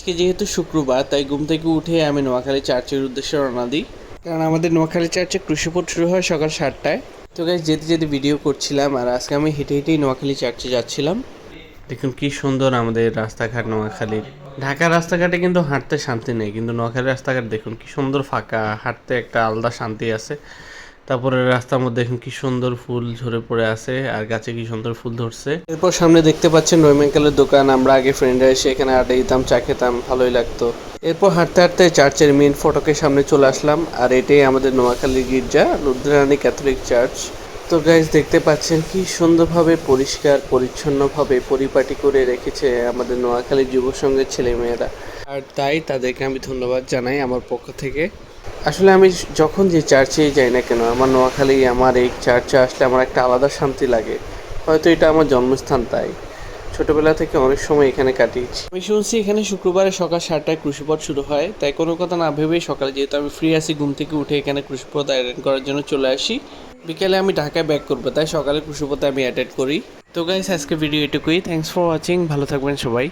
আজকে যেহেতু শুক্রবার তাই ঘুম থেকে উঠে আমি নোয়াখালী চার্চের উদ্দেশ্যে রওনা দিই, কারণ আমাদের নোয়াখালী চার্চে কৃষিপথ শুরু হয় সকাল 7টায়। তো গাইস যেতে যেতে ভিডিও করছিলাম, আর আজকে আমি হেঁটে হেঁটেই নোয়াখালী চার্চে যাচ্ছিলাম। দেখুন কি সুন্দর আমাদের রাস্তাঘাট নোয়াখালীর। ঢাকার রাস্তাঘাটে কিন্তু হাঁটতে শান্তি নেই, কিন্তু নোয়াখালীর রাস্তাঘাট দেখুন কি সুন্দর ফাঁকা, হাঁটতে একটা আলাদা শান্তি আছে। তারপরে রাস্তার মধ্যে দেখুন কি সুন্দর ফুল ঝরে পড়ে আছে, আর গাছে কি সুন্দর ফুল ধরছে। এরপর সামনে দেখতে পাচ্ছেন রহিমাঙ্কেলের দোকান। আমরা আগে ফ্রেন্ডরা এসে এখানে আড্ডা দিতাম, চা খেতাম, ভালোই লাগতো। এরপর হাঁটতে হাঁটতে চার্চের মেন ফটকের সামনে চলে আসলাম, আর এটাই আমাদের নোয়াখালীর গির্জা, লুদ্রানী ক্যাথলিক চার্চ। তো গাইজ দেখতে পাচ্ছেন কি সুন্দরভাবে পরিষ্কার পরিচ্ছন্নভাবে পরিপাটি করে রেখেছে আমাদের নোয়াখালীর যুব সংঘের ছেলেমেয়েরা, আর তাই তাদেরকে আমি ধন্যবাদ জানাই আমার পক্ষ থেকে। আসলে আমি যখন যে চার্চেই যাই না কেন, আমার নোয়াখালী আমার এই চার্চে আসলে আমার একটা আলাদা শান্তি লাগে। হয়তো এটা আমার জন্মস্থান, তাই ছোটবেলা থেকে অনেক সময় এখানে কাটিয়েছি। আমি শুনছি এখানে শুক্রবারে সকাল 7টায় কৃষিপথ শুরু হয়, তাই কোনো কথা না ভেবেই সকালে যেহেতু আমি ফ্রি আছি ঘুম থেকে উঠে এখানে কৃষিপথ অ্যাটেন্ড করার জন্য চলে আসি। বিকেলে আমি ঢাকায় ব্যাক করবো, তাই সকালে কৃষিপথে আমি অ্যাটেন্ড করি। তো গাইস আজকে ভিডিও এটুকুই। থ্যাংকস ফর ওয়াচিং, ভালো থাকবেন সবাই।